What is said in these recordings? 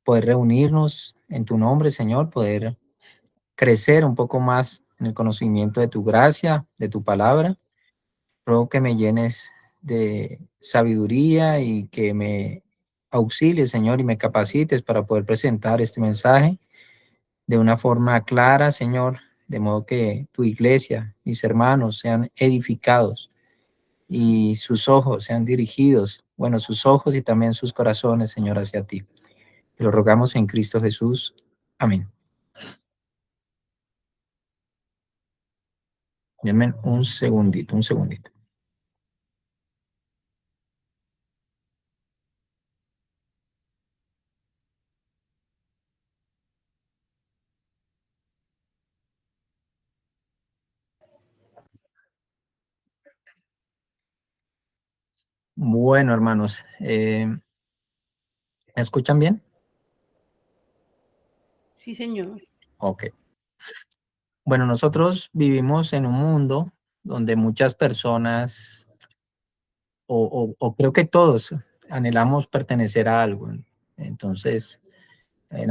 poder reunirnos en tu nombre, Señor, poder crecer un poco más en el conocimiento de tu gracia, de tu palabra. Ruego que me llenes de sabiduría y que me auxilies, Señor, y me capacites para poder presentar este mensaje de una forma clara, Señor, de modo que tu iglesia, mis hermanos, sean edificados y sus ojos sean dirigidos, bueno, sus ojos y también sus corazones, Señor, hacia ti. Te lo rogamos en Cristo Jesús. Amén. Denme un segundito, un segundito. Bueno, hermanos, ¿me escuchan bien? Sí, señor. Ok. Bueno, nosotros vivimos en un mundo donde muchas personas, o creo que todos, anhelamos pertenecer a algo. Entonces,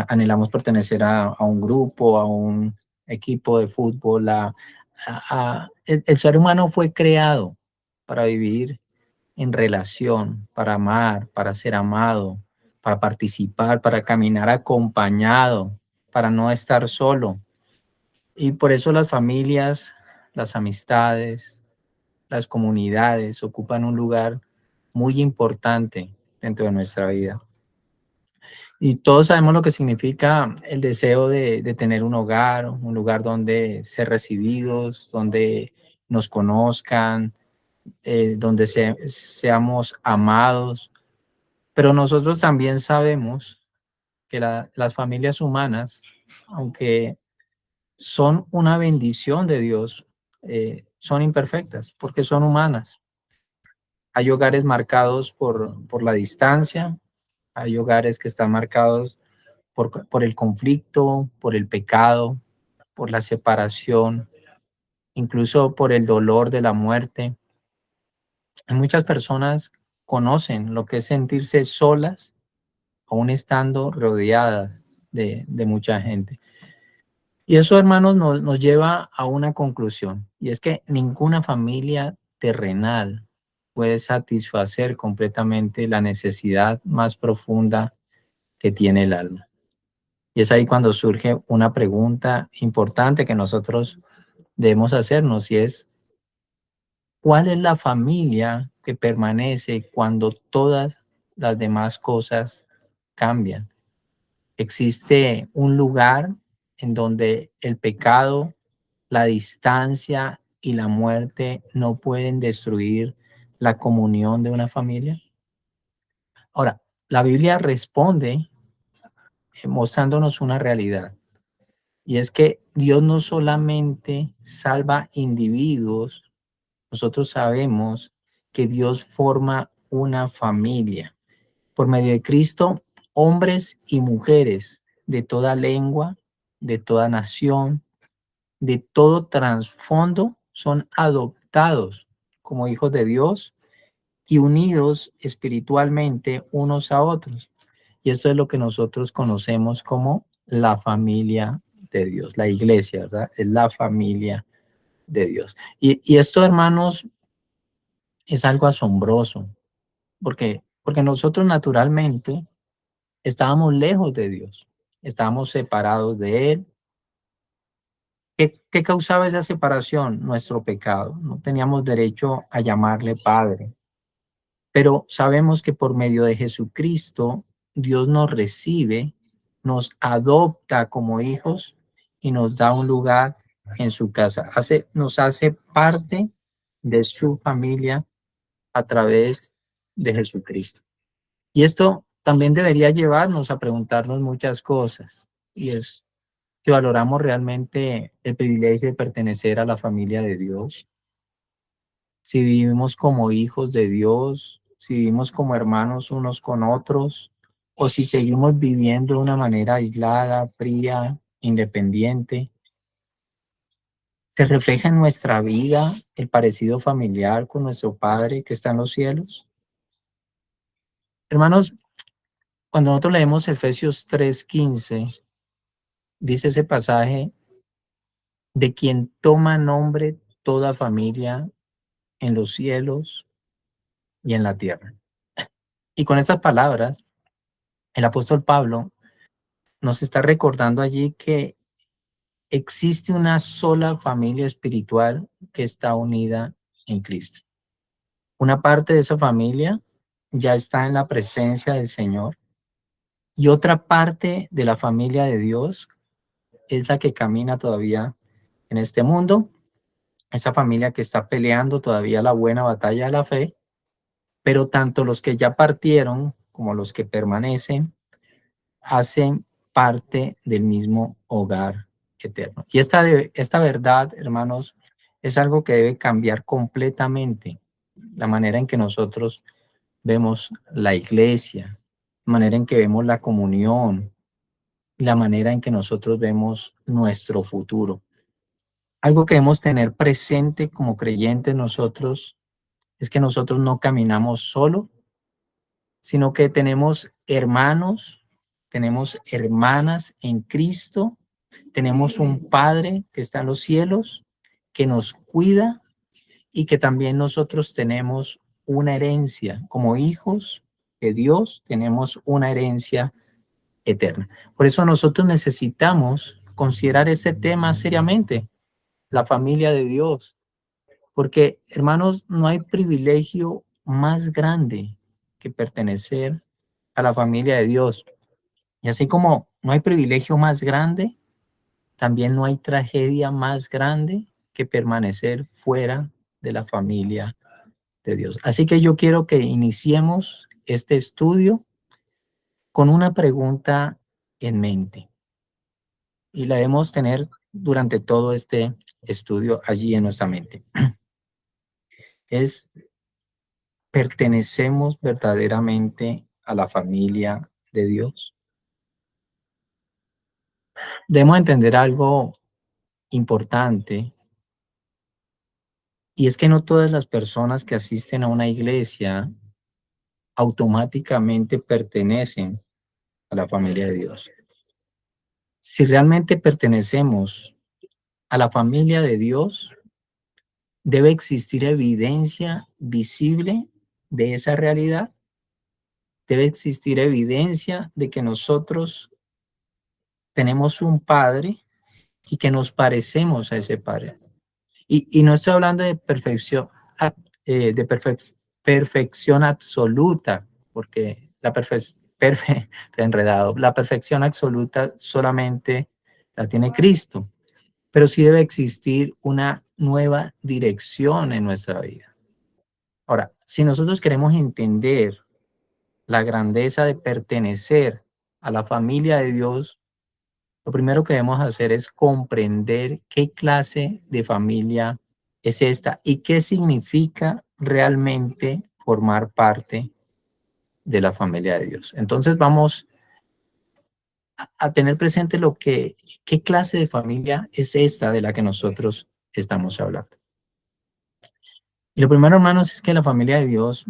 anhelamos pertenecer a un grupo, a un equipo de fútbol. El ser humano fue creado para vivir en relación, para amar, para ser amado, para participar, para caminar acompañado, para no estar solo. Y por eso las familias, las amistades, las comunidades ocupan un lugar muy importante dentro de nuestra vida. Y todos sabemos lo que significa el deseo de tener un lugar donde ser recibidos, donde nos conozcan, donde seamos amados. Pero nosotros también sabemos que las familias humanas, aunque son una bendición de Dios, son imperfectas porque son humanas. Hay hogares marcados por la distancia, hay hogares que están marcados por el conflicto, por el pecado, por la separación, incluso por el dolor de la muerte. Y muchas personas conocen lo que es sentirse solas, aún estando rodeadas de mucha gente. Y eso, hermanos, nos lleva a una conclusión, y es que ninguna familia terrenal puede satisfacer completamente la necesidad más profunda que tiene el alma. Y es ahí cuando surge una pregunta importante que nosotros debemos hacernos, y es, ¿cuál es la familia que permanece cuando todas las demás cosas cambian? ¿Existe un lugar en donde el pecado, la distancia y la muerte no pueden destruir la comunión de una familia? Ahora, la Biblia responde mostrándonos una realidad, y es que Dios no solamente salva individuos, nosotros sabemos que Dios forma una familia. Por medio de Cristo, hombres y mujeres de toda lengua, de toda nación, de todo trasfondo, son adoptados como hijos de Dios y unidos espiritualmente unos a otros. Y esto es lo que nosotros conocemos como la familia de Dios, la iglesia, ¿verdad? Es la familia de Dios. Y esto, hermanos, es algo asombroso, porque nosotros naturalmente estábamos lejos de Dios, estábamos separados de Él. ¿Qué causaba esa separación? Nuestro pecado. No teníamos derecho a llamarle Padre. Pero sabemos que por medio de Jesucristo, Dios nos recibe, nos adopta como hijos y nos da un lugar en su casa. Nos hace parte de su familia a través de Jesucristo. Y esto también debería llevarnos a preguntarnos muchas cosas. Y es si valoramos realmente el privilegio de pertenecer a la familia de Dios, si vivimos como hijos de Dios, si vivimos como hermanos unos con otros, o si seguimos viviendo de una manera aislada, fría, independiente. ¿Se refleja en nuestra vida el parecido familiar con nuestro Padre que está en los cielos? Hermanos, Cuando nosotros leemos Efesios 3:15, dice ese pasaje, de quien toma nombre toda familia en los cielos y en la tierra. Y con estas palabras, el apóstol Pablo nos está recordando allí que existe una sola familia espiritual que está unida en Cristo. Una parte de esa familia ya está en la presencia del Señor y otra parte de la familia de Dios es la que camina todavía en este mundo, esa familia que está peleando todavía la buena batalla de la fe, pero tanto los que ya partieron como los que permanecen hacen parte del mismo hogar eterno. Y esta verdad, hermanos, es algo que debe cambiar completamente la manera en que nosotros vemos la iglesia, la manera en que vemos la comunión, la manera en que nosotros vemos nuestro futuro. Algo que debemos tener presente como creyentes nosotros es que nosotros no caminamos solo, sino que tenemos hermanos, tenemos hermanas en Cristo, tenemos un Padre que está en los cielos, que nos cuida y que también nosotros tenemos una herencia. Como hijos de Dios, tenemos una herencia eterna. Por eso nosotros necesitamos considerar ese tema seriamente, la familia de Dios, porque hermanos, no hay privilegio más grande que pertenecer a la familia de Dios. Y así como no hay privilegio más grande, también no hay tragedia más grande que permanecer fuera de la familia de Dios. Así que yo quiero que iniciemos este estudio con una pregunta en mente y la debemos tener durante todo este estudio allí en nuestra mente. Es, ¿pertenecemos verdaderamente a la familia de Dios? Debemos entender algo importante y es que no todas las personas que asisten a una iglesia automáticamente pertenecen a la familia de Dios. Si realmente pertenecemos a la familia de Dios, debe existir evidencia visible de esa realidad. Debe existir evidencia de que nosotros tenemos un Padre y que nos parecemos a ese Padre. Y no estoy hablando de perfección, de perfección absoluta, porque enredado, la perfección absoluta solamente la tiene Cristo, pero sí debe existir una nueva dirección en nuestra vida. Ahora, si nosotros queremos entender la grandeza de pertenecer a la familia de Dios, lo primero que debemos hacer es comprender qué clase de familia es esta y qué significa realmente formar parte de la familia de Dios. Entonces vamos a tener presente qué clase de familia es esta de la que nosotros estamos hablando. Y lo primero, hermanos, es que la familia de Dios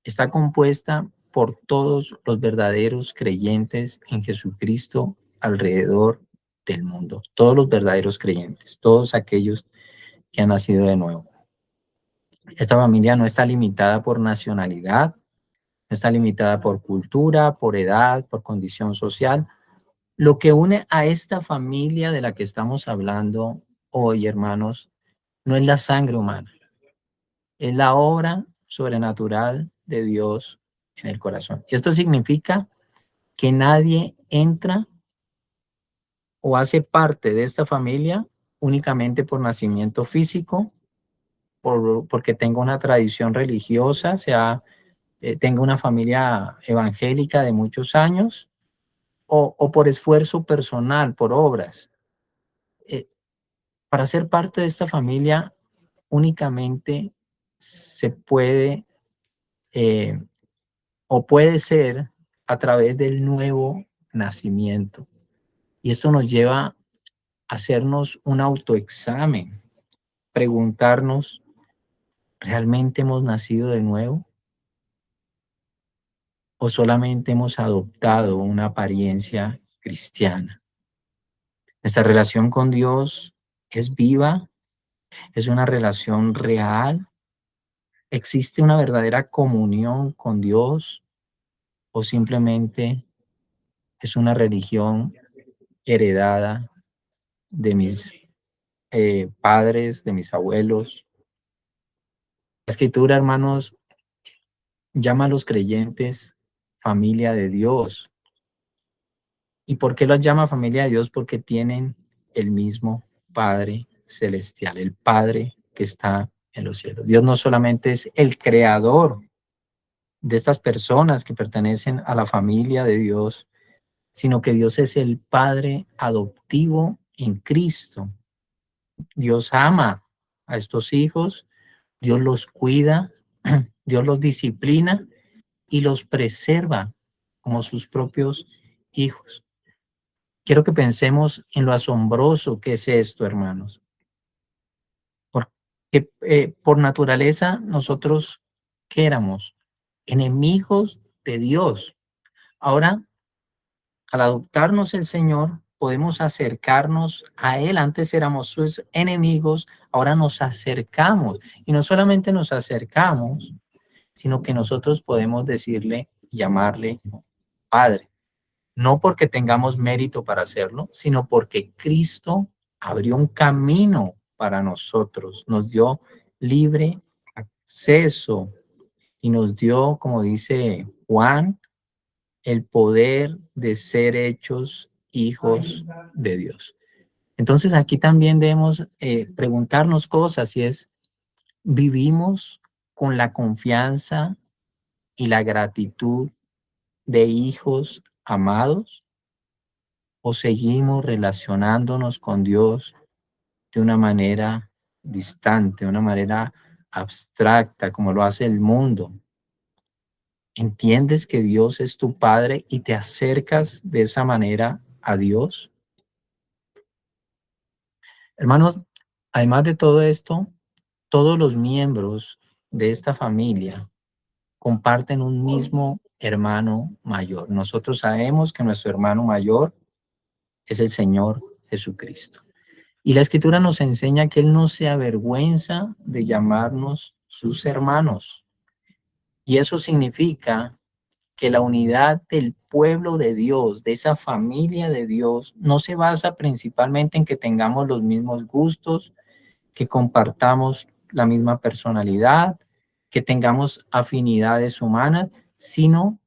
está compuesta por todos los verdaderos creyentes en Jesucristo alrededor del mundo. Todos los verdaderos creyentes, todos aquellos que han nacido de nuevo. Esta familia no está limitada por nacionalidad, no está limitada por cultura, por edad, por condición social. Lo que une a esta familia de la que estamos hablando hoy, hermanos, no es la sangre humana, es la obra sobrenatural de Dios en el corazón. Y esto significa que nadie entra o hace parte de esta familia únicamente por nacimiento físico, porque tenga una tradición religiosa, tenga una familia evangélica de muchos años, o por esfuerzo personal, por obras. Eh, para ser parte de esta familia únicamente se puede eh, o puede ser a través del nuevo nacimiento. Y esto nos lleva a hacernos un autoexamen, preguntarnos, ¿realmente hemos nacido de nuevo? o solamente hemos adoptado una apariencia cristiana. Nuestra relación con Dios es viva, es una relación real, existe una verdadera comunión con Dios o simplemente es una religión heredada de mis padres, de mis abuelos. La escritura, hermanos, llama a los creyentes familia de Dios. ¿Y por qué los llama familia de Dios? Porque tienen el mismo Padre celestial, el Padre que está en los cielos. Dios no solamente es el creador de estas personas que pertenecen a la familia de Dios, sino que Dios es el Padre adoptivo en Cristo. Dios ama a estos hijos, Dios los cuida, Dios los disciplina y los preserva como sus propios hijos. Quiero que pensemos en lo asombroso que es esto, hermanos, porque por naturaleza nosotros, ¿qué éramos? Enemigos de Dios. Ahora, al adoptarnos el Señor, podemos acercarnos a Él. Antes éramos sus enemigos, ahora nos acercamos. Y no solamente nos acercamos, sino que nosotros podemos decirle, llamarle Padre. No porque tengamos mérito para hacerlo, sino porque Cristo abrió un camino para nosotros, nos dio libre acceso y nos dio, como dice Juan, el poder de ser hechos hijos de Dios. Entonces aquí también debemos preguntarnos cosas y es, ¿vivimos con la confianza y la gratitud de hijos amados? ¿O seguimos relacionándonos con Dios de una manera distante, de una manera abstracta, como lo hace el mundo? ¿Entiendes que Dios es tu Padre y te acercas de esa manera a Dios? Hermanos, además de todo esto, todos los miembros de esta familia comparten un mismo hermano mayor. Nosotros sabemos que nuestro hermano mayor es el Señor Jesucristo. Y la escritura nos enseña que Él no se avergüenza de llamarnos sus hermanos. Y eso significa que la unidad del pueblo de Dios, de esa familia de Dios, no se basa principalmente en que tengamos los mismos gustos, que compartamos la misma personalidad, que tengamos afinidades humanas, sino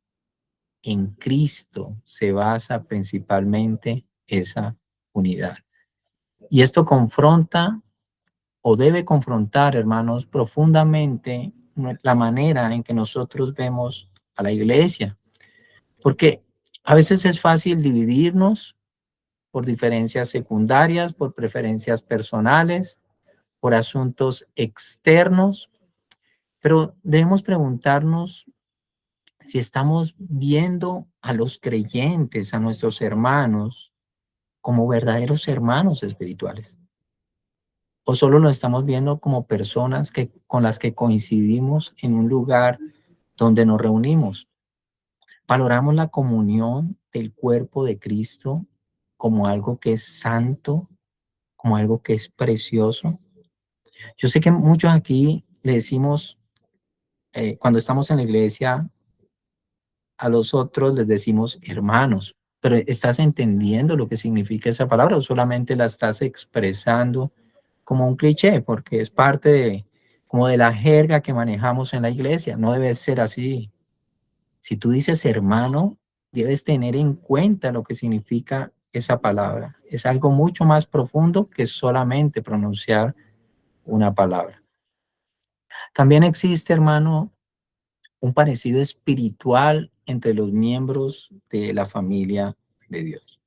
en Cristo se basa principalmente esa unidad. Y esto confronta o debe confrontar, hermanos, profundamente la manera en que nosotros vemos a la iglesia, porque a veces es fácil dividirnos por diferencias secundarias, por preferencias personales, por asuntos externos, pero debemos preguntarnos si estamos viendo a los creyentes, a nuestros hermanos, como verdaderos hermanos espirituales. O solo lo estamos viendo como personas con las que coincidimos en un lugar donde nos reunimos. Valoramos la comunión del cuerpo de Cristo como algo que es santo, como algo que es precioso. Yo sé que muchos aquí le decimos, cuando estamos en la iglesia, a los otros les decimos hermanos, pero ¿estás entendiendo lo que significa esa palabra o solamente la estás expresando como un cliché, porque es parte de, como de la jerga que manejamos en la iglesia? No debe ser así. Si tú dices hermano, debes tener en cuenta lo que significa esa palabra. Es algo mucho más profundo que solamente pronunciar una palabra. También existe, hermano, un parecido espiritual entre los miembros de la familia de Dios.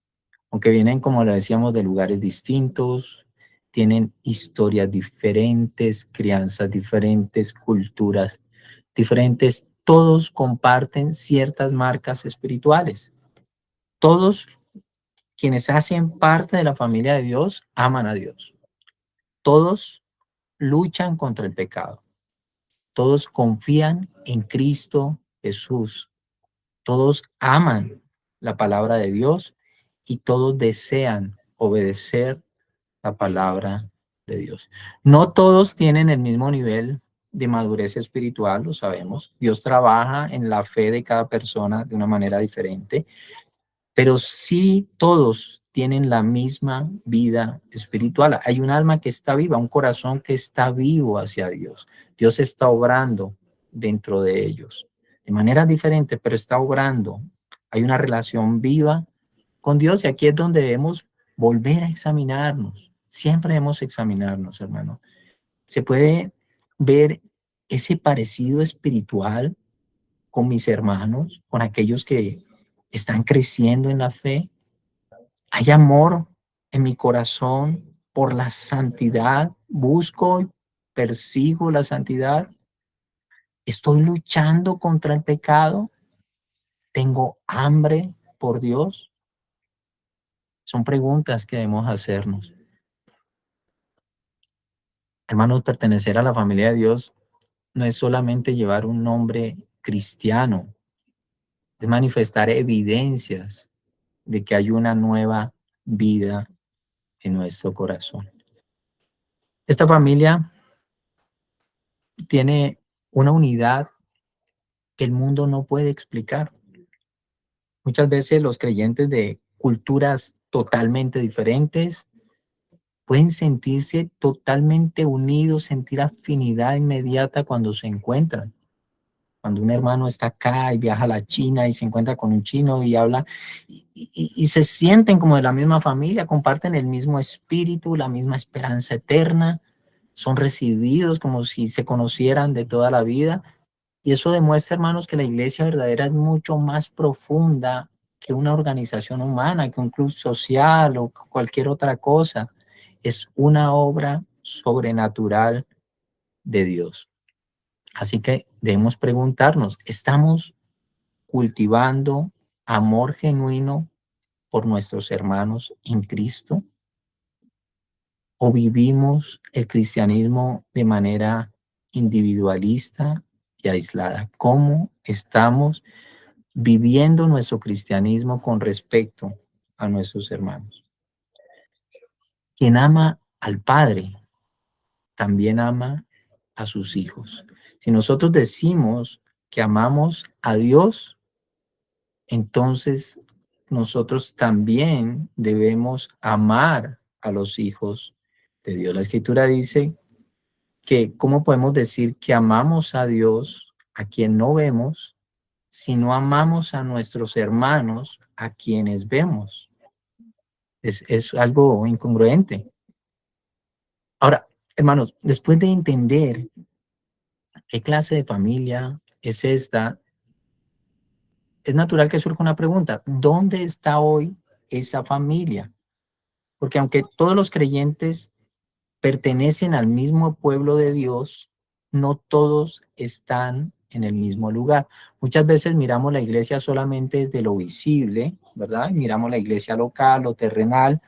Aunque vienen, como lo decíamos, de lugares distintos, tienen historias diferentes, crianzas diferentes, culturas diferentes, todos comparten ciertas marcas espirituales. Todos quienes hacen parte de la familia de Dios aman a Dios. Todos luchan contra el pecado. Todos confían en Cristo Jesús. Todos aman la palabra de Dios y todos desean obedecer la palabra de Dios. No todos tienen el mismo nivel de madurez espiritual, lo sabemos. Dios trabaja en la fe de cada persona de una manera diferente, pero sí todos tienen la misma vida espiritual. Hay un alma que está viva, un corazón que está vivo hacia Dios. Dios está obrando dentro de ellos de manera diferente, pero está obrando. Hay una relación viva con Dios y aquí es donde debemos volver a examinarnos. Siempre debemos examinarnos, hermano. Se puede ver ese parecido espiritual con mis hermanos, con aquellos que están creciendo en la fe. Hay amor en mi corazón por la santidad. Busco y persigo la santidad. Estoy luchando contra el pecado. Tengo hambre por Dios. Son preguntas que debemos hacernos. Hermanos, pertenecer a la familia de Dios no es solamente llevar un nombre cristiano, es manifestar evidencias de que hay una nueva vida en nuestro corazón. Esta familia tiene una unidad que el mundo no puede explicar. Muchas veces los creyentes de culturas totalmente diferentes pueden sentirse totalmente unidos, sentir afinidad inmediata cuando se encuentran. Cuando un hermano está acá y viaja a la China y se encuentra con un chino y habla y se sienten como de la misma familia, comparten el mismo espíritu, la misma esperanza eterna, son recibidos como si se conocieran de toda la vida. Y eso demuestra, hermanos, que la iglesia verdadera es mucho más profunda que una organización humana, que un club social o cualquier otra cosa. Es una obra sobrenatural de Dios. Así que debemos preguntarnos, ¿estamos cultivando amor genuino por nuestros hermanos en Cristo? ¿O vivimos el cristianismo de manera individualista y aislada? ¿Cómo estamos viviendo nuestro cristianismo con respecto a nuestros hermanos? Quien ama al Padre también ama a sus hijos. Si nosotros decimos que amamos a Dios, entonces nosotros también debemos amar a los hijos de Dios. La Escritura dice que cómo podemos decir que amamos a Dios a quien no vemos si no amamos a nuestros hermanos a quienes vemos. Es algo incongruente. Ahora, hermanos, después de entender qué clase de familia es esta, es natural que surja una pregunta. ¿Dónde está hoy esa familia? Porque aunque todos los creyentes pertenecen al mismo pueblo de Dios, no todos están en el mismo lugar. Muchas veces miramos la iglesia solamente desde lo visible, ¿verdad? Miramos la iglesia local, lo terrenal,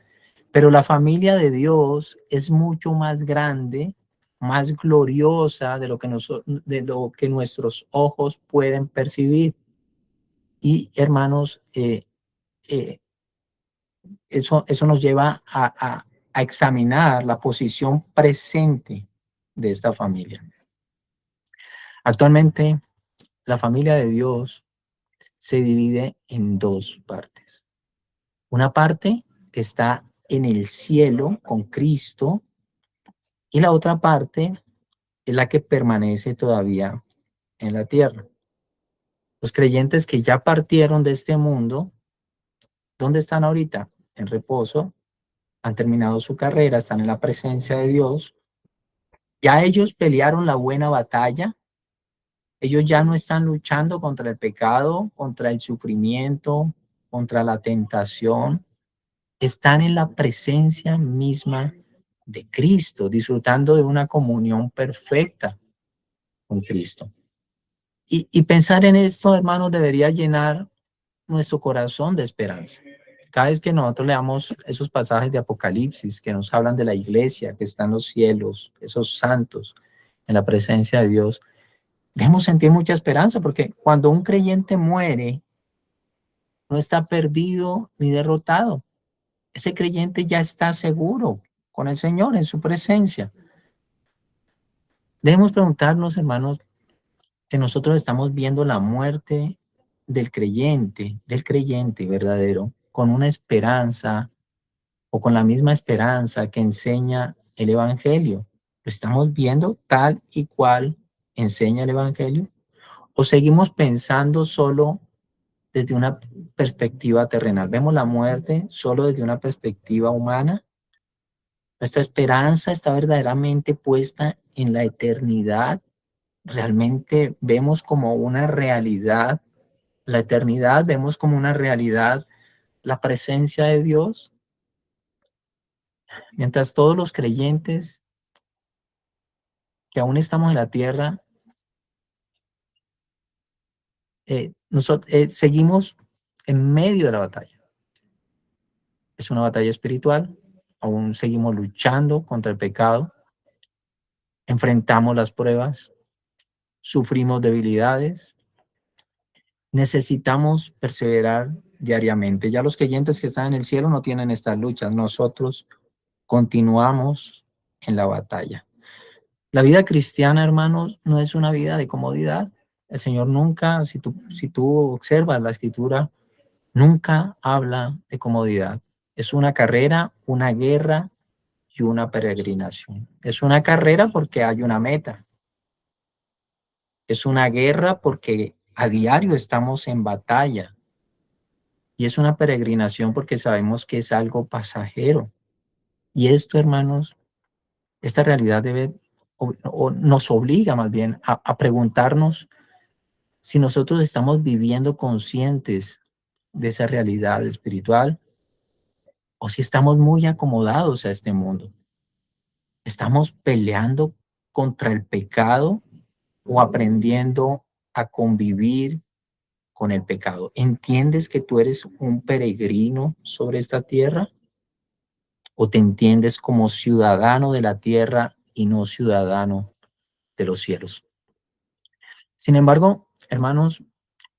pero la familia de Dios es mucho más grande, más gloriosa de lo que nuestros ojos pueden percibir. Y hermanos, eh, eso nos lleva a examinar la posición presente de esta familia. Actualmente, la familia de Dios se divide en dos partes. Una parte que está en el cielo con Cristo y la otra parte es la que permanece todavía en la tierra. Los creyentes que ya partieron de este mundo, ¿dónde están ahorita? En reposo, han terminado su carrera, están en la presencia de Dios. Ya ellos pelearon la buena batalla. Ellos ya no están luchando contra el pecado, contra el sufrimiento, contra la tentación. Están en la presencia misma de Cristo, disfrutando de una comunión perfecta con Cristo. Y pensar en esto, hermanos, debería llenar nuestro corazón de esperanza. Cada vez que nosotros leamos esos pasajes de Apocalipsis que nos hablan de la iglesia que está en los cielos, esos santos en la presencia de Dios, debemos sentir mucha esperanza porque cuando un creyente muere, no está perdido ni derrotado. Ese creyente ya está seguro con el Señor en su presencia. Debemos preguntarnos, hermanos, que nosotros estamos viendo la muerte del creyente verdadero, con una esperanza o con la misma esperanza que enseña el Evangelio. ¿Lo estamos viendo tal y cual enseña el Evangelio? ¿O seguimos pensando solo desde una perspectiva terrenal? ¿Vemos la muerte solo desde una perspectiva humana? ¿Nuestra esperanza está verdaderamente puesta en la eternidad? ¿Realmente vemos como una realidad la eternidad? ¿Vemos como una realidad la presencia de Dios? Mientras todos los creyentes que aún estamos en la tierra, nosotros seguimos en medio de la batalla. Es una batalla espiritual, aún seguimos luchando contra el pecado, enfrentamos las pruebas, sufrimos debilidades, necesitamos perseverar diariamente. Ya los creyentes que están en el cielo no tienen estas luchas, nosotros continuamos en la batalla. La vida cristiana, hermanos, no es una vida de comodidad. El Señor nunca, si tú observas la escritura, nunca habla de comodidad. Es una carrera, una guerra y una peregrinación. Es una carrera porque hay una meta. Es una guerra porque a diario estamos en batalla. Y es una peregrinación porque sabemos que es algo pasajero. Y esto, hermanos, esta realidad debe o nos obliga más bien a preguntarnos si nosotros estamos viviendo conscientes de esa realidad espiritual o si estamos muy acomodados a este mundo. ¿Estamos peleando contra el pecado o aprendiendo a convivir con el pecado? ¿Entiendes que tú eres un peregrino sobre esta tierra o te entiendes como ciudadano de la tierra y no ciudadano de los cielos? Sin embargo, hermanos,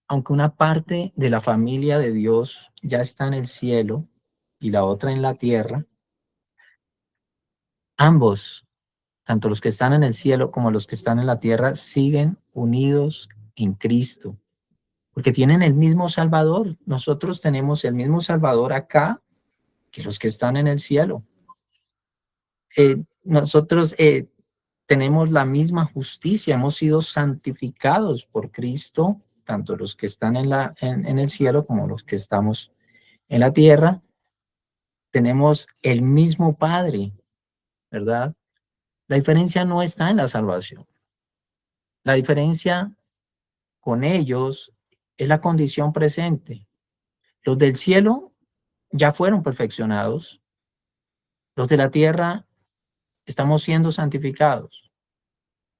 aunque una parte de la familia de Dios ya está en el cielo y la otra en la tierra, ambos, tanto los que están en el cielo como los que están en la tierra, siguen unidos en Cristo, porque tienen el mismo Salvador. Nosotros tenemos el mismo Salvador acá que los que están en el cielo. Nosotros tenemos la misma justicia, hemos sido santificados por Cristo, tanto los que están en el cielo como los que estamos en la tierra. Tenemos el mismo Padre, ¿verdad? La diferencia no está en la salvación. La diferencia con ellos es la condición presente. Los del cielo ya fueron perfeccionados. Los de la tierra estamos siendo santificados.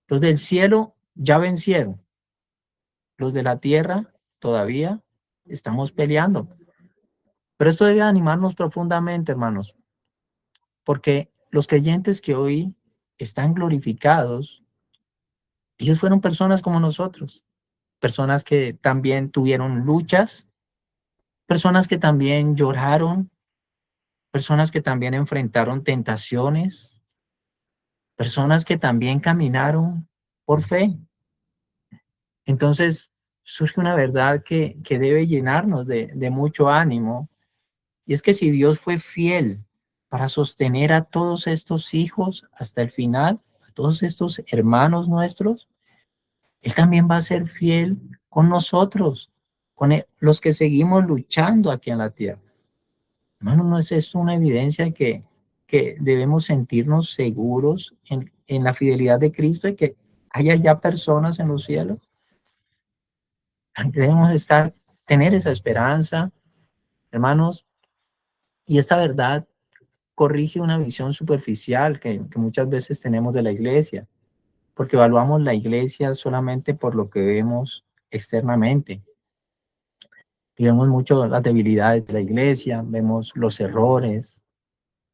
Los del cielo ya vencieron. Los de la tierra todavía estamos peleando. Pero esto debe animarnos profundamente, hermanos, porque los creyentes que hoy están glorificados, ellos fueron personas como nosotros, personas que también tuvieron luchas, personas que también lloraron, personas que también enfrentaron tentaciones, personas que también caminaron por fe. Entonces surge una verdad que debe llenarnos de mucho ánimo, y es que si Dios fue fiel para sostener a todos estos hijos hasta el final, a todos estos hermanos nuestros, Él también va a ser fiel con nosotros, con los que seguimos luchando aquí en la tierra. Hermano, ¿no es esto una evidencia que debemos sentirnos seguros en la fidelidad de Cristo y que haya ya personas en los cielos? Debemos tener esa esperanza, hermanos, y esta verdad corrige una visión superficial que muchas veces tenemos de la iglesia, porque evaluamos la iglesia solamente por lo que vemos externamente. Y vemos mucho las debilidades de la iglesia, vemos los errores,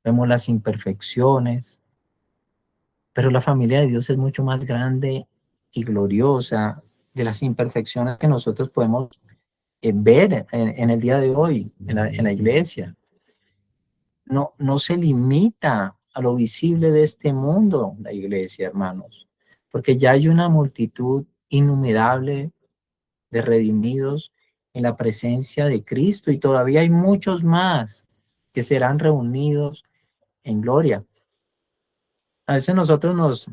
vemos las imperfecciones, pero la familia de Dios es mucho más grande y gloriosa de las imperfecciones que nosotros podemos ver en el día de hoy, en la iglesia. No, no se limita a lo visible de este mundo, la iglesia, hermanos, porque ya hay una multitud innumerable de redimidos en la presencia de Cristo y todavía hay muchos más que serán reunidos en gloria. A veces nosotros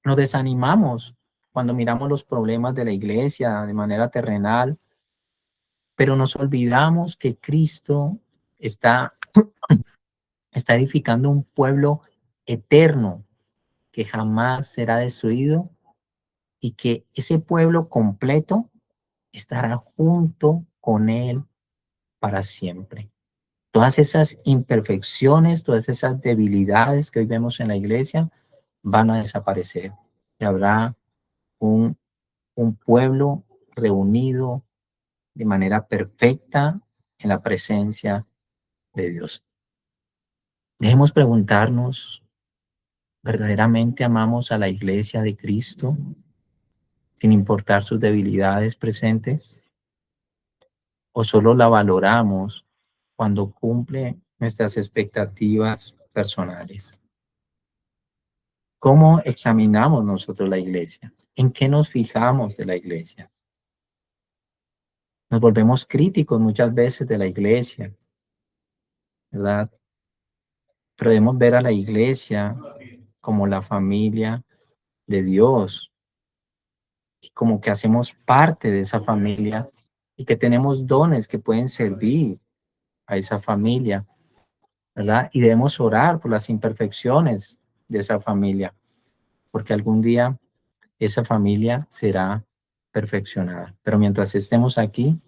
nos desanimamos cuando miramos los problemas de la iglesia de manera terrenal, pero nos olvidamos que Cristo está, está edificando un pueblo eterno que jamás será destruido y que ese pueblo completo estará junto con él para siempre. Todas esas imperfecciones, todas esas debilidades que hoy vemos en la iglesia van a desaparecer y habrá un, un pueblo reunido de manera perfecta en la presencia de Dios. Debemos preguntarnos, ¿verdaderamente amamos a la iglesia de Cristo sin importar sus debilidades presentes? ¿O solo la valoramos cuando cumple nuestras expectativas personales? ¿Cómo examinamos nosotros la iglesia? ¿En qué nos fijamos de la iglesia? Nos volvemos críticos muchas veces de la iglesia, ¿verdad? Pero debemos ver a la iglesia como la familia de Dios y como que hacemos parte de esa familia y que tenemos dones que pueden servir a esa familia, ¿verdad? Y debemos orar por las imperfecciones de esa familia, porque algún día esa familia será perfeccionada. Pero mientras estemos aquí,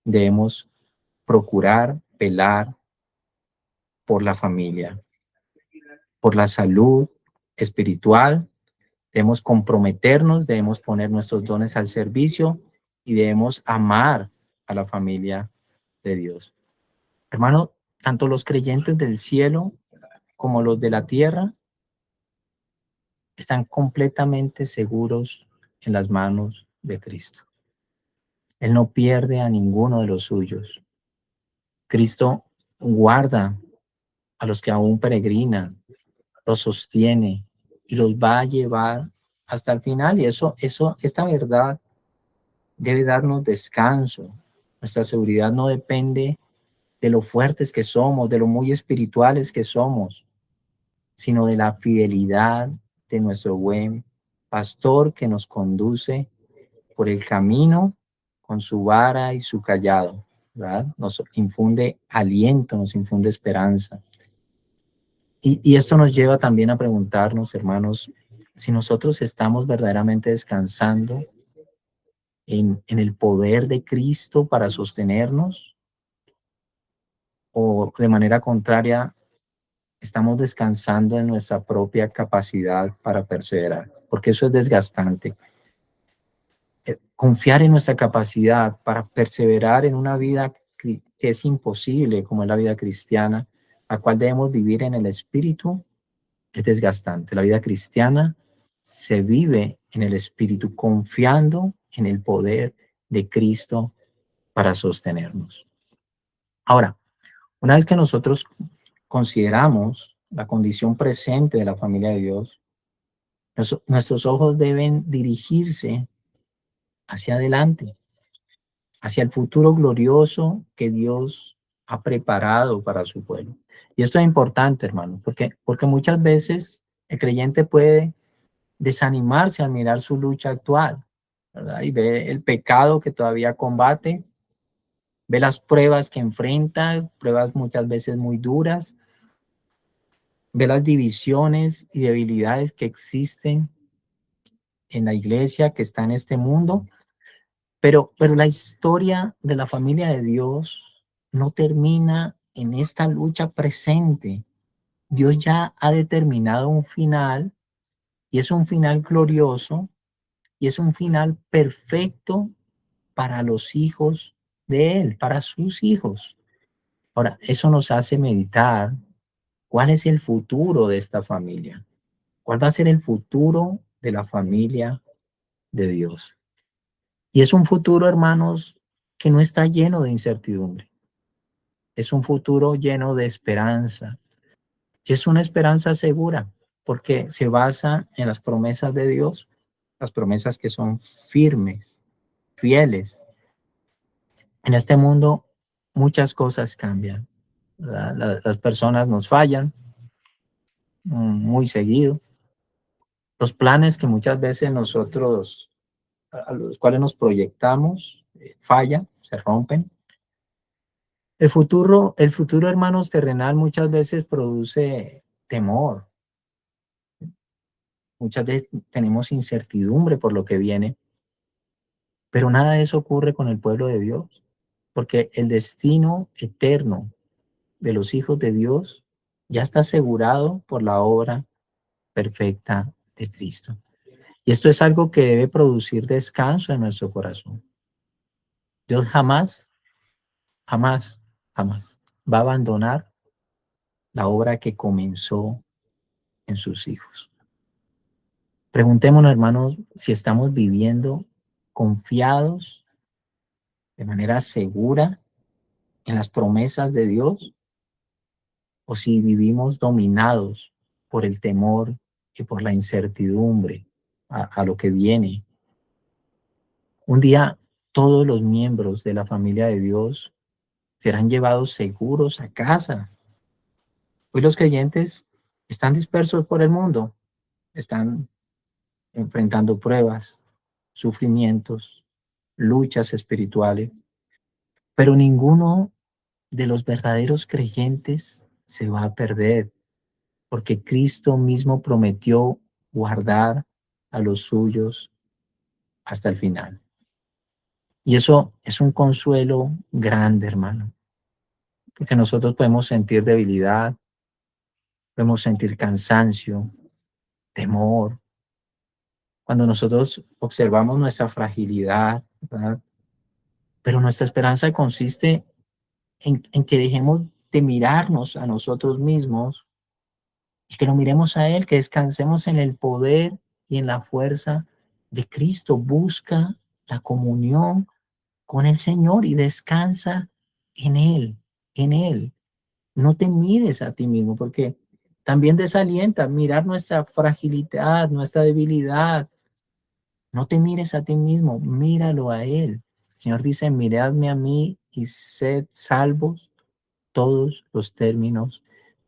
debemos procurar velar por la familia, por la salud espiritual. Debemos comprometernos, debemos poner nuestros dones al servicio y debemos amar a la familia de Dios. Hermano, tanto los creyentes del cielo como los de la tierra están completamente seguros en las manos de Cristo. Él no pierde a ninguno de los suyos. Cristo guarda a los que aún peregrinan, los sostiene y los va a llevar hasta el final. Y esta verdad debe darnos descanso. Nuestra seguridad no depende de lo fuertes que somos, de lo muy espirituales que somos, sino de la fidelidad de nuestro buen pastor que nos conduce por el camino con su vara y su callado, ¿verdad? Nos infunde aliento, nos infunde esperanza. Y esto nos lleva también a preguntarnos, hermanos, si nosotros estamos verdaderamente descansando en el poder de Cristo para sostenernos, o de manera contraria, estamos descansando en nuestra propia capacidad para perseverar, porque eso es desgastante. Confiar en nuestra capacidad para perseverar en una vida que es imposible, como es la vida cristiana, la cual debemos vivir en el Espíritu, es desgastante. La vida cristiana se vive en el Espíritu, confiando en el poder de Cristo para sostenernos. Ahora, una vez que nosotros consideramos la condición presente de la familia de Dios, nuestros ojos deben dirigirse hacia adelante, hacia el futuro glorioso que Dios ha preparado para su pueblo. Y esto es importante, hermano, porque muchas veces el creyente puede desanimarse al mirar su lucha actual, ¿verdad? Y ve el pecado que todavía combate, ve las pruebas que enfrenta, pruebas muchas veces muy duras, ve las divisiones y debilidades que existen en la iglesia que está en este mundo, pero la historia de la familia de Dios no termina en esta lucha presente. Dios ya ha determinado un final y es un final glorioso y es un final perfecto para los hijos de Él, para sus hijos. Ahora, eso nos hace meditar cuál es el futuro de esta familia, cuál va a ser el futuro de la familia de Dios. Y es un futuro, hermanos, que no está lleno de incertidumbre. Es un futuro lleno de esperanza. Y es una esperanza segura porque se basa en las promesas de Dios, las promesas que son firmes, fieles. En este mundo muchas cosas cambian. Las personas nos fallan muy seguido. Los planes que muchas veces nosotros, a los cuales nos proyectamos, fallan, se rompen. El futuro, hermanos, terrenal muchas veces produce temor. Muchas veces tenemos incertidumbre por lo que viene, pero nada de eso ocurre con el pueblo de Dios, porque el destino eterno de los hijos de Dios ya está asegurado por la obra perfecta de Cristo. Y esto es algo que debe producir descanso en nuestro corazón. Dios jamás, jamás, jamás va a abandonar la obra que comenzó en sus hijos. Preguntémonos, hermanos, si estamos viviendo confiados de manera segura en las promesas de Dios o si vivimos dominados por el temor y por la incertidumbre a lo que viene. Un día todos los miembros de la familia de Dios serán llevados seguros a casa. Hoy los creyentes están dispersos por el mundo, están enfrentando pruebas, sufrimientos, luchas espirituales, pero ninguno de los verdaderos creyentes se va a perder, porque Cristo mismo prometió guardar a los suyos hasta el final. Y eso es un consuelo grande, hermano, porque nosotros podemos sentir debilidad, podemos sentir cansancio, temor. Cuando nosotros observamos nuestra fragilidad, ¿verdad? Pero nuestra esperanza consiste en que dejemos de mirarnos a nosotros mismos y que lo miremos a Él, que descansemos en el poder y en la fuerza de Cristo. Busca la comunión con el Señor y descansa en Él, en Él. No te mires a ti mismo porque también desalienta mirar nuestra fragilidad, nuestra debilidad. No te mires a ti mismo, míralo a Él. El Señor dice, miradme a mí y sed salvos todos los términos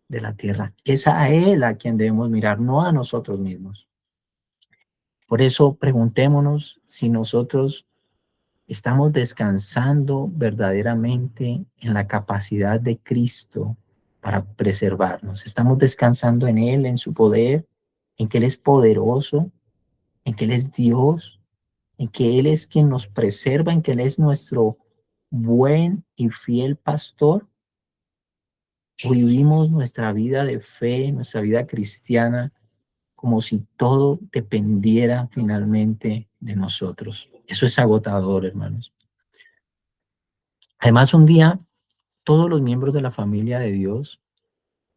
de la tierra. Es a Él a quien debemos mirar, no a nosotros mismos. Por eso preguntémonos si nosotros estamos descansando verdaderamente en la capacidad de Cristo para preservarnos. Estamos descansando en Él, en su poder, en que Él es poderoso, en que Él es Dios, en que Él es quien nos preserva, en que Él es nuestro buen y fiel pastor. O vivimos nuestra vida de fe, nuestra vida cristiana, como si todo dependiera finalmente de nosotros. Eso es agotador, hermanos. Además, un día todos los miembros de la familia de Dios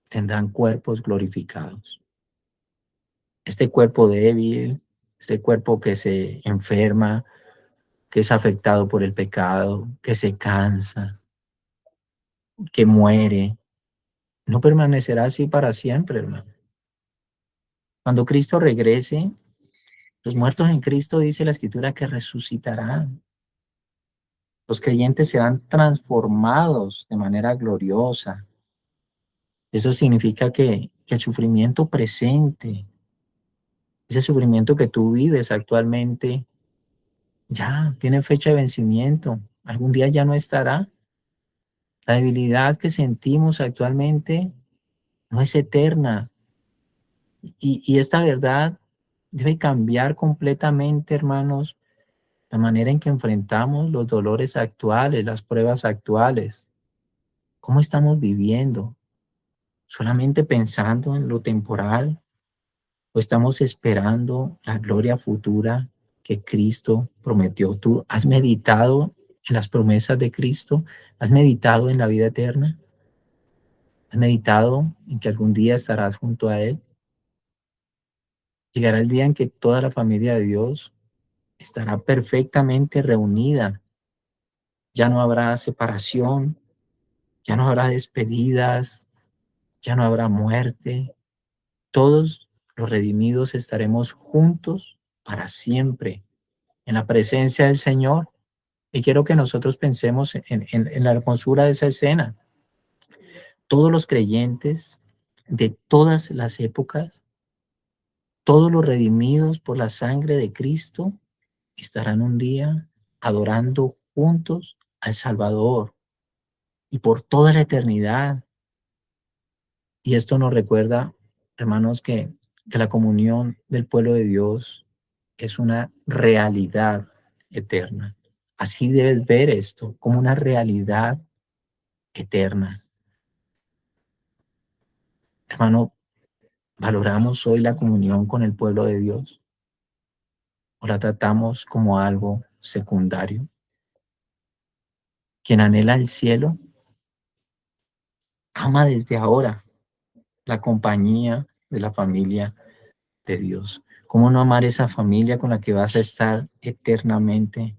tendrán cuerpos glorificados. Este cuerpo débil, este cuerpo que se enferma, que es afectado por el pecado, que se cansa, que muere, no permanecerá así para siempre, hermano. Cuando Cristo regrese, los muertos en Cristo, dice la Escritura, que resucitarán. Los creyentes serán transformados de manera gloriosa. Eso significa que el sufrimiento presente, ese sufrimiento que tú vives actualmente, ya tiene fecha de vencimiento. Algún día ya no estará. La debilidad que sentimos actualmente no es eterna. Y esta verdad debe cambiar completamente, hermanos, la manera en que enfrentamos los dolores actuales, las pruebas actuales. ¿Cómo estamos viviendo? ¿Solamente pensando en lo temporal? ¿O estamos esperando la gloria futura que Cristo prometió? ¿Tú has meditado en las promesas de Cristo? ¿Has meditado en la vida eterna? ¿Has meditado en que algún día estarás junto a Él? Llegará el día en que toda la familia de Dios estará perfectamente reunida Ya no habrá separación, ya no habrá despedidas, ya no habrá muerte. Todos los redimidos estaremos juntos para siempre en la presencia del Señor. Y quiero que nosotros pensemos en la hermosura de esa escena. Todos los creyentes de todas las épocas, todos los redimidos por la sangre de Cristo, estarán un día adorando juntos al Salvador y por toda la eternidad. Y esto nos recuerda, hermanos, que la comunión del pueblo de Dios es una realidad eterna. Así debes ver esto, como una realidad eterna. Hermano, ¿valoramos hoy la comunión con el pueblo de Dios o la tratamos como algo secundario? Quien anhela el cielo, ama desde ahora la compañía de la familia de Dios. ¿Cómo no amar esa familia con la que vas a estar eternamente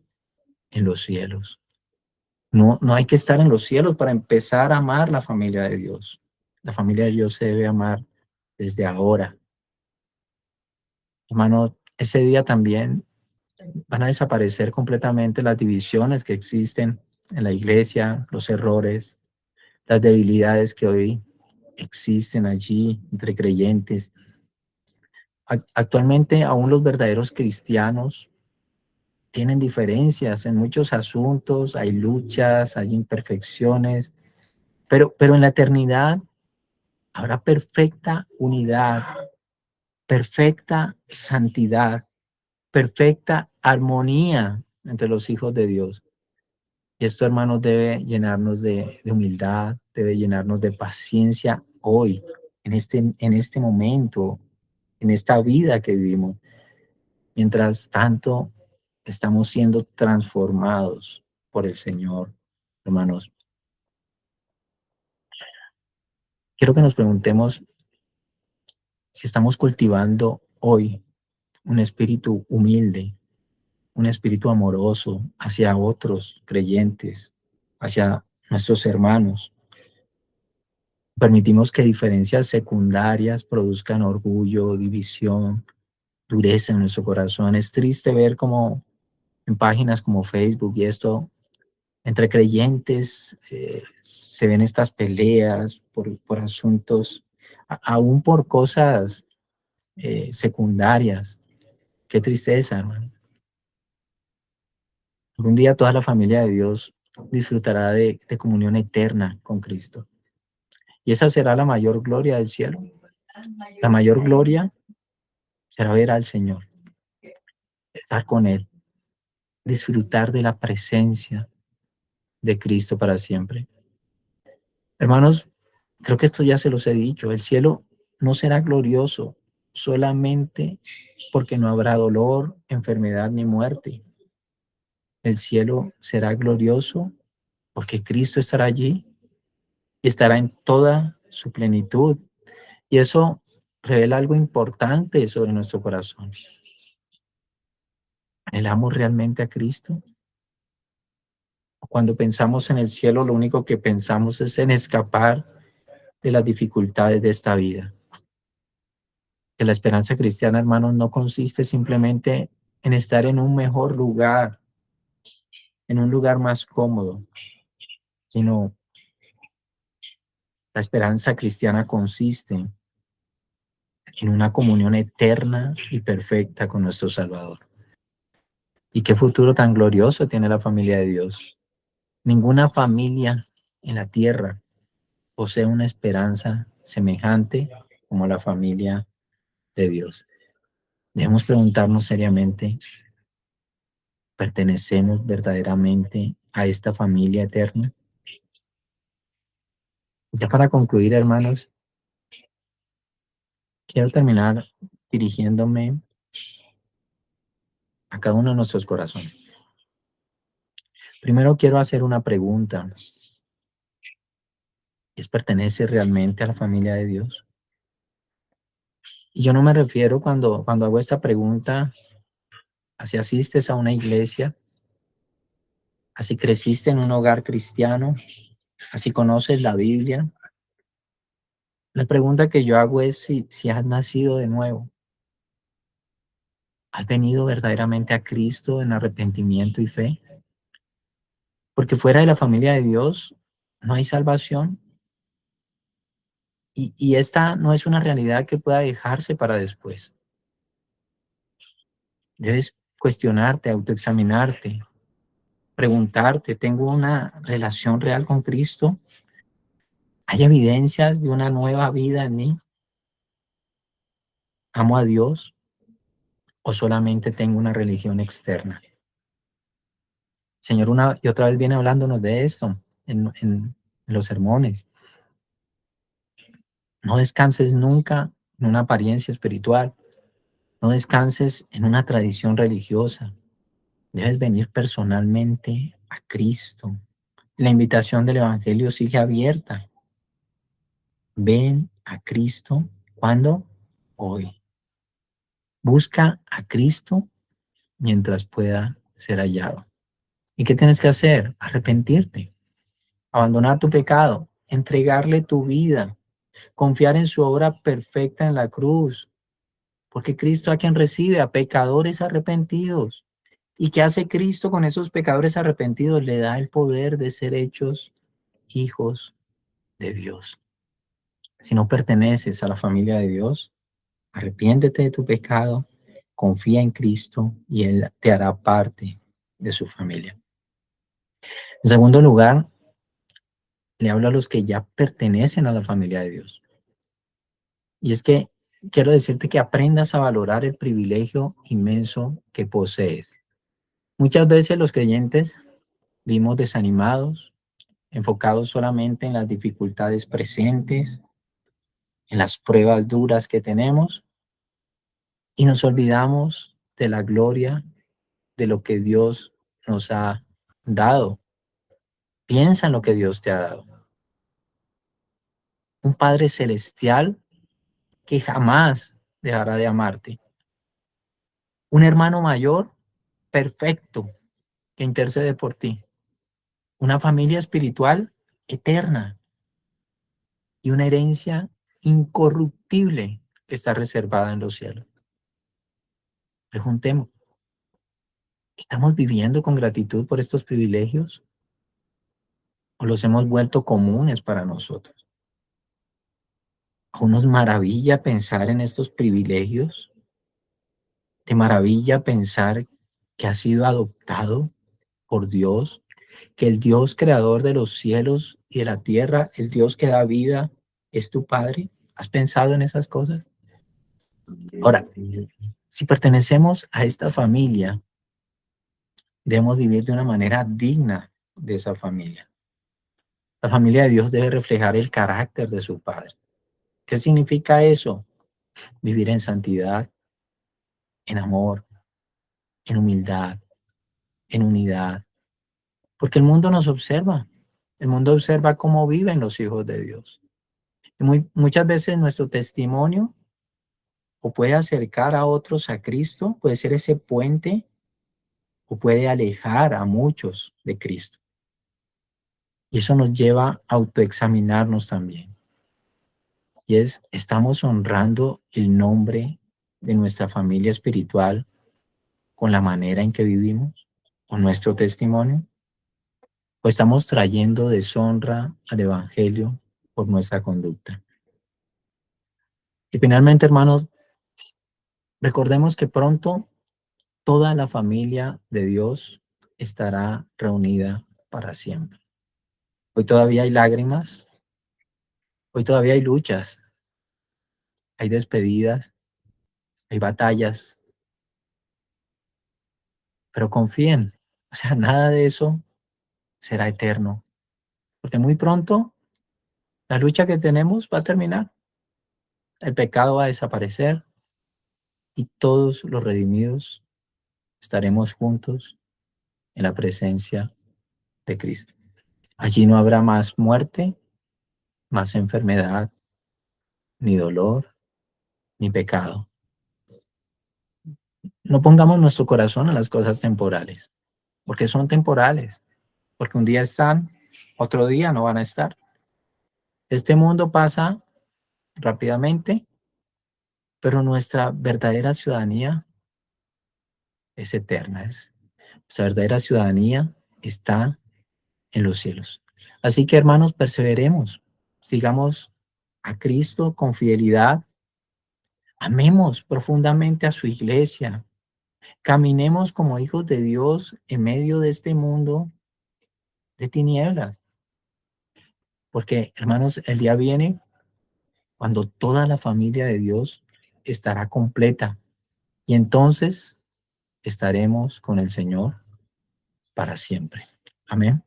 en los cielos? No, no hay que estar en los cielos para empezar a amar la familia de Dios. La familia de Dios se debe amar desde ahora. Hermano, ese día también van a desaparecer completamente las divisiones que existen en la iglesia, los errores, las debilidades que hoy existen allí entre creyentes. Actualmente aún los verdaderos cristianos tienen diferencias en muchos asuntos, hay luchas, hay imperfecciones, pero en la eternidad habrá perfecta unidad, perfecta santidad, perfecta armonía entre los hijos de Dios. Y esto, hermanos, debe llenarnos de humildad, debe llenarnos de paciencia hoy, en este momento, en esta vida que vivimos. Mientras tanto, estamos siendo transformados por el Señor, hermanos. Quiero que nos preguntemos si estamos cultivando hoy un espíritu humilde, un espíritu amoroso hacia otros creyentes, hacia nuestros hermanos. Permitimos que diferencias secundarias produzcan orgullo, división, dureza en nuestro corazón. Es triste ver cómo en páginas como Facebook y esto, entre creyentes, se ven estas peleas por asuntos, aún por cosas secundarias. Qué tristeza, hermano. Un día toda la familia de Dios disfrutará de comunión eterna con Cristo. Y esa será la mayor gloria del cielo. La mayor gloria será ver al Señor, estar con Él, disfrutar de la presencia de Cristo para siempre. Hermanos, creo que esto ya se los he dicho. El cielo no será glorioso solamente porque no habrá dolor, enfermedad ni muerte. El cielo será glorioso porque Cristo estará allí y estará en toda su plenitud. Y eso revela algo importante sobre nuestro corazón. ¿Anhelamos realmente a Cristo? Cuando pensamos en el cielo, lo único que pensamos es en escapar de las dificultades de esta vida. Que la esperanza cristiana, hermanos, no consiste simplemente en estar en un mejor lugar, en un lugar más cómodo, sino la esperanza cristiana consiste en una comunión eterna y perfecta con nuestro Salvador. ¿Y qué futuro tan glorioso tiene la familia de Dios? Ninguna familia en la tierra posee una esperanza semejante como la familia de Dios. Debemos preguntarnos seriamente, ¿pertenecemos verdaderamente a esta familia eterna? Ya para concluir, hermanos, quiero terminar dirigiéndome a cada uno de nuestros corazones. Primero quiero hacer una pregunta. ¿Pertenece realmente a la familia de Dios? Y yo no me refiero cuando hago esta pregunta a si asistes a una iglesia, así creciste en un hogar cristiano, así conoces la Biblia. La pregunta que yo hago es si has nacido de nuevo, has venido verdaderamente a Cristo en arrepentimiento y fe, porque fuera de la familia de Dios no hay salvación y esta no es una realidad que pueda dejarse para después. Debes cuestionarte, autoexaminarte, preguntarte, ¿tengo una relación real con Cristo? ¿Hay evidencias de una nueva vida en mí? ¿Amo a Dios o solamente tengo una religión externa? El Señor una y otra vez viene hablándonos de esto en los sermones. No descanses nunca en una apariencia espiritual, no descanses en una tradición religiosa. Debes venir personalmente a Cristo. La invitación del Evangelio sigue abierta. Ven a Cristo. ¿Cuándo? Hoy. Busca a Cristo mientras pueda ser hallado. ¿Y qué tienes que hacer? Arrepentirte, abandonar tu pecado, entregarle tu vida, confiar en su obra perfecta en la cruz, porque Cristo a quien recibe, a pecadores arrepentidos. ¿Y qué hace Cristo con esos pecadores arrepentidos? Le da el poder de ser hechos hijos de Dios. Si no perteneces a la familia de Dios, arrepiéntete de tu pecado, confía en Cristo y Él te hará parte de su familia. En segundo lugar, le hablo a los que ya pertenecen a la familia de Dios. Y es que quiero decirte que aprendas a valorar el privilegio inmenso que posees. Muchas veces los creyentes vivimos desanimados, enfocados solamente en las dificultades presentes, en las pruebas duras que tenemos, y nos olvidamos de la gloria de lo que Dios nos ha dado. Piensa en lo que Dios te ha dado. Un Padre celestial que jamás dejará de amarte. Un hermano mayor perfecto que intercede por ti. Una familia espiritual eterna y una herencia incorruptible que está reservada en los cielos. Preguntemos, ¿estamos viviendo con gratitud por estos privilegios o los hemos vuelto comunes para nosotros? ¿Aún nos maravilla pensar en estos privilegios? ¿Te maravilla pensar que has sido adoptado por Dios, que el Dios creador de los cielos y de la tierra, el Dios que da vida, es tu Padre? ¿Has pensado en esas cosas? Ahora, si pertenecemos a esta familia, debemos vivir de una manera digna de esa familia. La familia de Dios debe reflejar el carácter de su Padre. ¿Qué significa eso? Vivir en santidad, en amor, en humildad, en unidad. Porque el mundo nos observa. El mundo observa cómo viven los hijos de Dios. Y muchas veces nuestro testimonio o puede acercar a otros a Cristo, puede ser ese puente, o puede alejar a muchos de Cristo. Y eso nos lleva a autoexaminarnos también. Y ¿estamos honrando el nombre de nuestra familia espiritual con la manera en que vivimos, con nuestro testimonio? ¿O estamos trayendo deshonra al Evangelio por nuestra conducta? Y finalmente, hermanos, recordemos que pronto toda la familia de Dios estará reunida para siempre. Hoy todavía hay lágrimas, hoy todavía hay luchas, hay despedidas, hay batallas, pero confíen, o sea, nada de eso será eterno, porque muy pronto la lucha que tenemos va a terminar, el pecado va a desaparecer y todos los redimidos estaremos juntos en la presencia de Cristo. Allí no habrá más muerte, más enfermedad, ni dolor, ni pecado. No pongamos nuestro corazón en las cosas temporales, porque son temporales. porque un día están, otro día no van a estar. Este mundo pasa rápidamente, pero nuestra verdadera ciudadanía es eterna. Nuestra verdadera ciudadanía está en los cielos. Así que, hermanos, perseveremos, sigamos a Cristo con fidelidad, amemos profundamente a su iglesia, caminemos como hijos de Dios en medio de este mundo de tinieblas, porque, hermanos, el día viene cuando toda la familia de Dios estará completa y entonces estaremos con el Señor para siempre. Amén.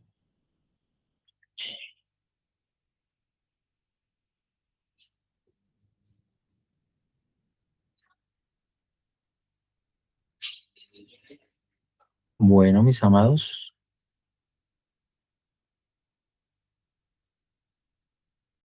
Bueno, mis amados,